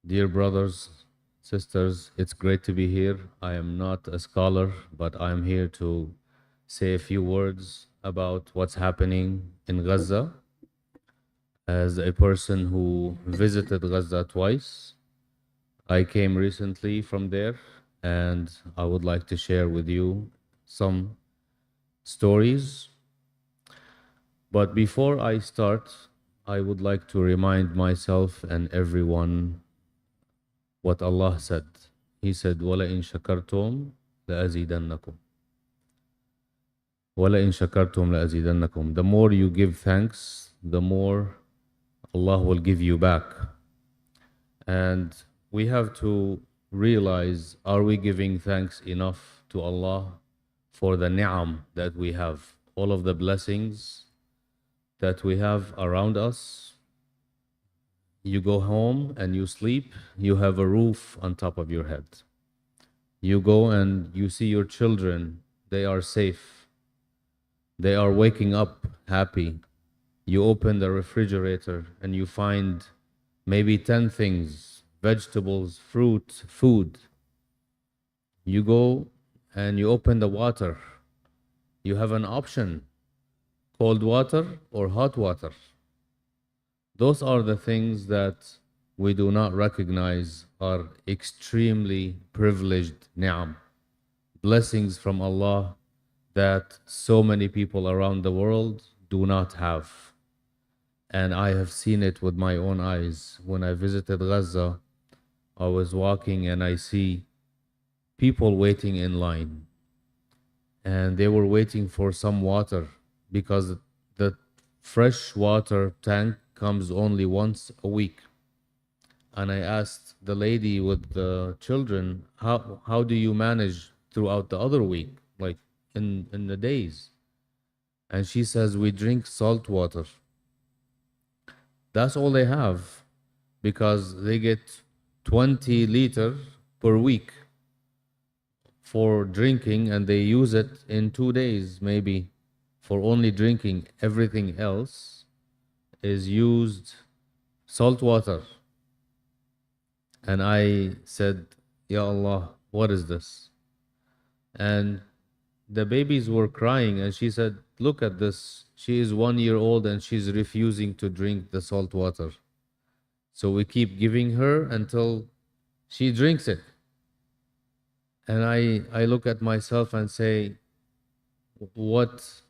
Dear brothers, sisters, it's great to be here. I am not a scholar, but I am here to say a few words about what's happening in Gaza. As a person who visited Gaza twice, I came recently from there and I would like to share with you some stories. But before I start, I would like to remind myself and everyone what Allah said. He said, وَلَئِن شَكَرْتُمْ لَأَزِيدَنَّكُمْ. وَلَئِن شَكَرْتُمْ لَأَزِيدَنَّكُمْ. The more you give thanks, the more Allah will give you back. And we have to realize, are we giving thanks enough to Allah for the ni'am that we have, all of the blessings that we have around us? You go home and you sleep, you have a roof on top of your head. You go and you see your children, they are safe. They are waking up happy. You open the refrigerator and you find maybe 10 things, vegetables, fruit, food. You go and you open the water. You have an option, cold water or hot water. Those are the things that we do not recognize are extremely privileged ni'am, blessings from Allah that so many people around the world do not have. And I have seen it with my own eyes. When I visited Gaza, I was walking and I see people waiting in line. And they were waiting for some water because the fresh water tank comes only once a week. And I asked the lady with the children, how do you manage throughout the other week, like in the days? And she says, we drink salt water. That's all they have because they get 20 liter per week for drinking and they use it in 2 days maybe for only drinking. Everything else is used salt water. And I said, Ya Allah, what is this? And the babies were crying and she said, look at this. She is 1 year old and she's refusing to drink the salt water. So we keep giving her until she drinks it. And I look at myself and say, what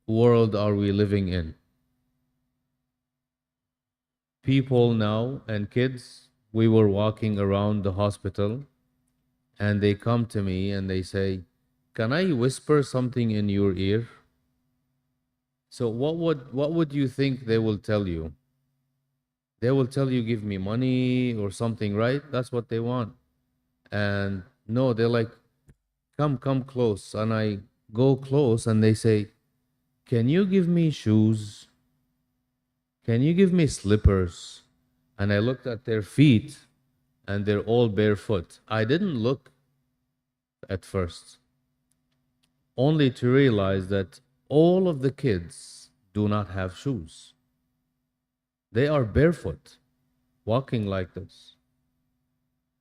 world are we living in? People now and kids, we were walking around the hospital and they come to me and they say, can I whisper something in your ear? So what would you think they will tell you? They will tell you, give me money or something, right? That's what they want. And no, they're like, come close. And I go close and they say, can you give me shoes? Can you give me slippers? And I looked at their feet and they're all barefoot. I didn't look at first, only to realize that all of the kids do not have shoes. They are barefoot, walking like this.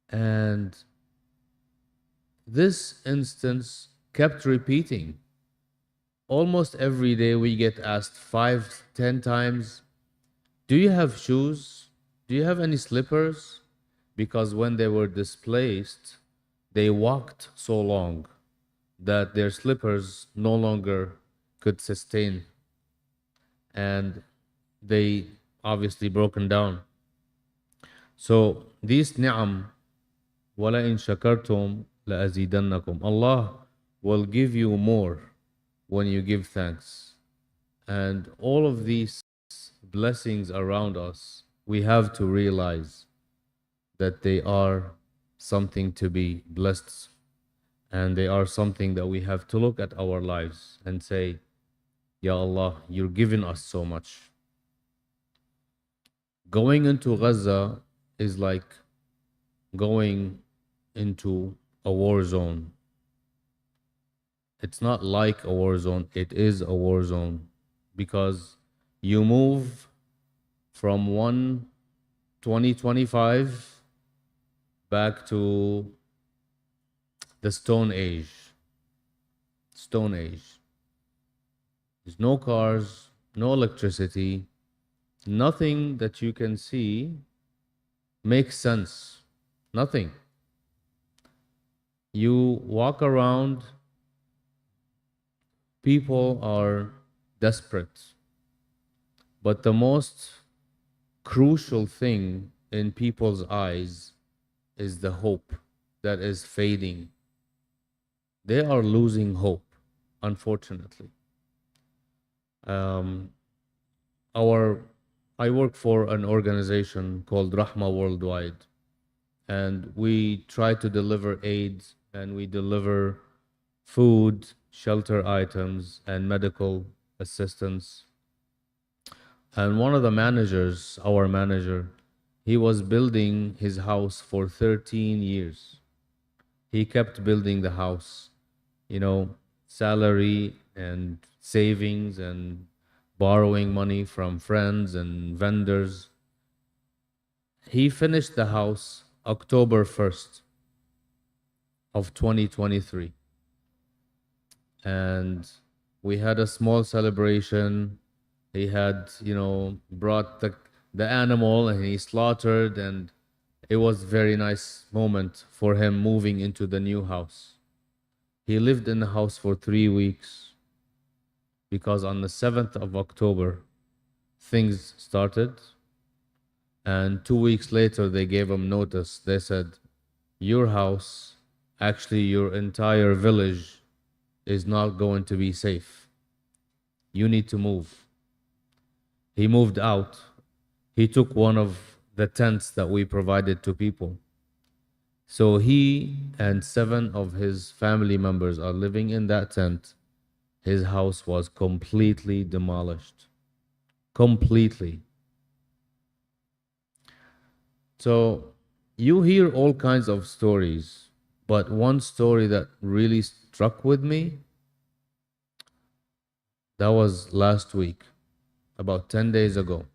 And this instance kept repeating. Almost every day we get asked 5, 10 times, do you have shoes? Do you have any slippers? Because when they were displaced, they walked so long that their slippers no longer could sustain. And they obviously broken down. So these ni'am, وَلَئِن شَكَرْتُمْ لَأَزِيدَنَّكُمْ. Allah will give you more when you give thanks. And all of these blessings around us, we have to realize that they are something to be blessed and they are something that we have to look at our lives and say, Ya Allah, you're giving us so much. Going into Gaza is like going into a war zone. It's not like a war zone, it is a war zone because you move from 2025 back to the Stone Age. Stone Age. There's no cars, no electricity, nothing that you can see makes sense. Nothing. You walk around, people are desperate. But the most crucial thing in people's eyes is the hope that is fading. They are losing hope, unfortunately. Um, our I work for an organization called Rahma Worldwide, and we try to deliver aid and we deliver food, shelter items, and medical assistance. And one of the managers, our manager, he was building his house for 13 years. He kept building the house, you know, salary and savings and borrowing money from friends and vendors. He finished the house October 1st of 2023. And we had a small celebration. He had, brought the animal and he slaughtered, and it was very nice moment for him moving into the new house. He lived in the house for 3 weeks because on the 7th of October, things started. And 2 weeks later, they gave him notice. They said, your house, actually, your entire village is not going to be safe. You need to move. He moved out. He took one of the tents that we provided to people. So he and 7 of his family members are living in that tent. His house was completely demolished. Completely. So you hear all kinds of stories, but one story that really struck with me, that was last week, about 10 days ago.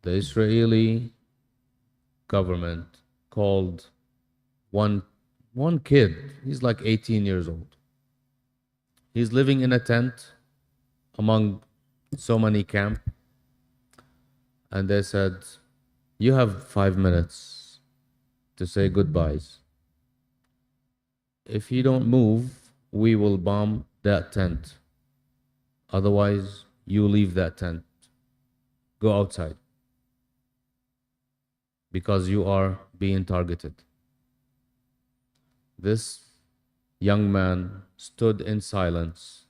The Israeli government called one one kid. He's like 18 years old. He's living in a tent among so many camp, and they said, "You have 5 minutes to say goodbyes. If you don't move, we will bomb that tent. Otherwise, you leave that tent. Go outside because you are being targeted." This young man stood in silence.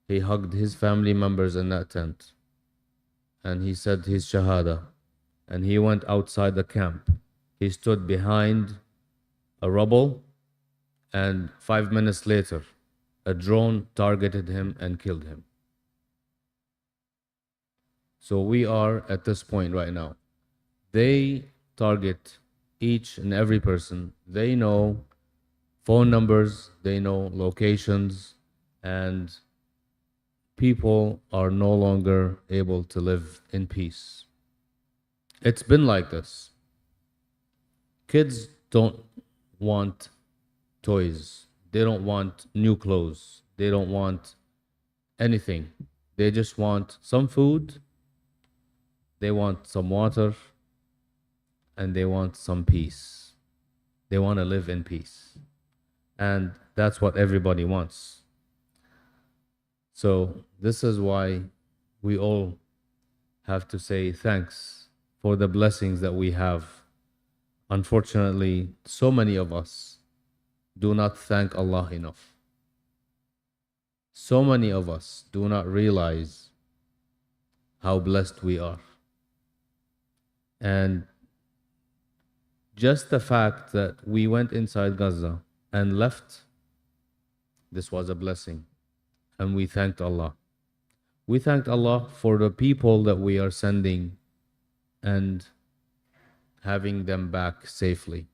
He hugged his family members in that tent and he said his Shahada. And he went outside the camp. He stood behind a rubble, and 5 minutes later, a drone targeted him and killed him. So we are at this point right now. They target each and every person. They know phone numbers, they know locations, and people are no longer able to live in peace. It's been like this. Kids don't want toys. They don't want new clothes. They don't want anything. They just want some food, they want some water, and they want some peace. They want to live in peace. And that's what everybody wants. So, this is why we all have to say thanks for the blessings that we have. Unfortunately, so many of us do not thank Allah enough. So many of us do not realize how blessed we are. And just the fact that we went inside Gaza and left, this was a blessing. And we thanked Allah. We thanked Allah for the people that we are sending and having them back safely.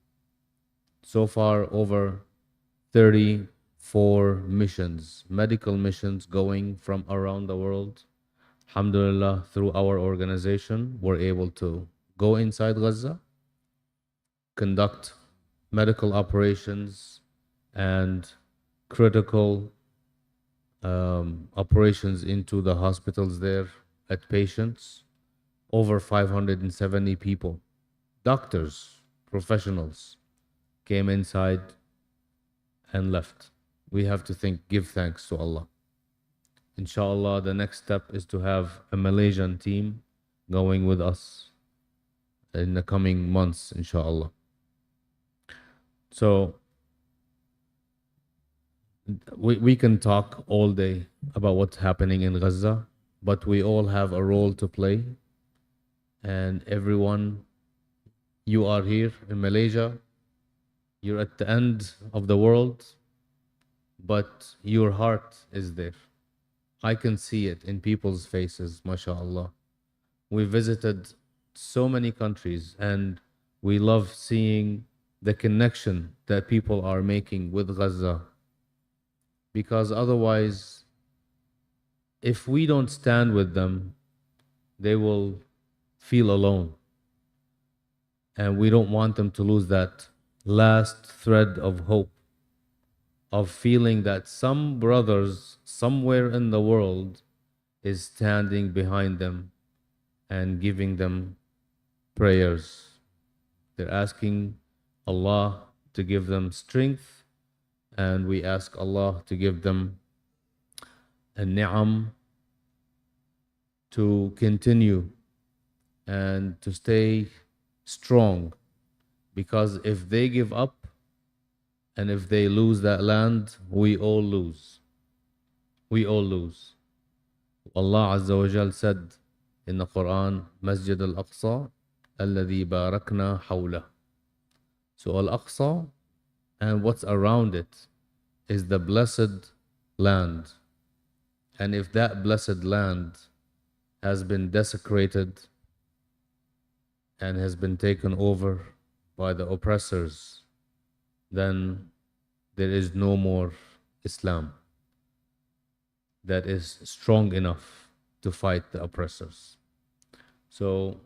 So far, over 34 missions, medical missions going from around the world. Alhamdulillah, through our organization, we're able to go inside Gaza conduct medical operations and critical operations into the hospitals there at patients. Over 570 people, doctors, professionals, came inside and left. We have to give thanks to Allah. Inshallah, the next step is to have a Malaysian team going with us in the coming months, inshallah. So we can talk all day about what's happening in Gaza, but we all have a role to play. And everyone, you are here in Malaysia, you're at the end of the world, but your heart is there. I can see it in people's faces, mashallah. We visited so many countries and we love seeing the connection that people are making with Gaza. Because otherwise, if we don't stand with them, they will feel alone. And we don't want them to lose that last thread of hope, of feeling that some brothers somewhere in the world is standing behind them and giving them prayers. They're asking Allah to give them strength, and we ask Allah to give them a ni'am to continue and to stay strong. Because if they give up and if they lose that land, we all lose. We all lose. Allah Azza wa Jal said in the Quran, Masjid Al-Aqsa, الذي باركنا حوله. So Al-Aqsa and what's around it is the blessed land. And if that blessed land has been desecrated and has been taken over by the oppressors, then there is no more Islam that is strong enough to fight the oppressors. So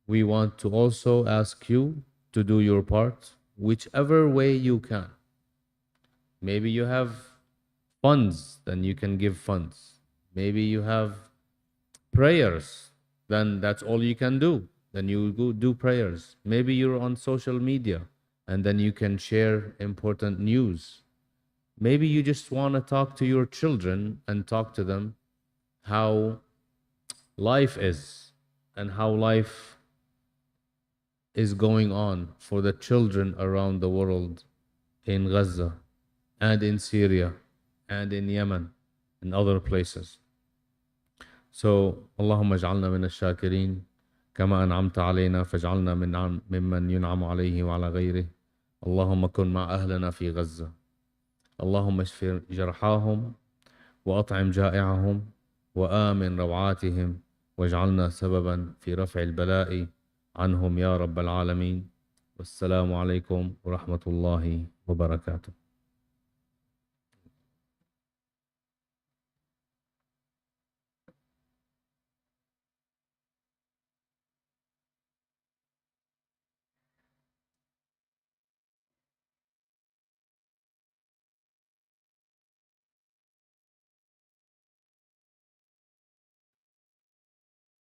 we want to also ask you to do your part, whichever way you can. Maybe you have funds, then you can give funds. Maybe you have prayers, then that's all you can do. Then you go do prayers. Maybe you're on social media and then you can share important news. Maybe you just want to talk to your children and talk to them how life is and how life is going on for the children around the world in Gaza and in Syria and in Yemen and other places. So, Allahumma ij'alna min ash-shakirin kama an'amta alayna faj'alna mimman yun'amu alayhi wa ala ghayrihi. Allahumma kun ma ahlana fi Gaza. Allahumma ishfi jarhahum wa at'im ja'i'ahum wa amin raw'atihim waj'alna sababan fi raf'i al-bala'i anhum ya rabbal alamin. Wassalamu alaykum wa rahmatullahi wa barakatuh.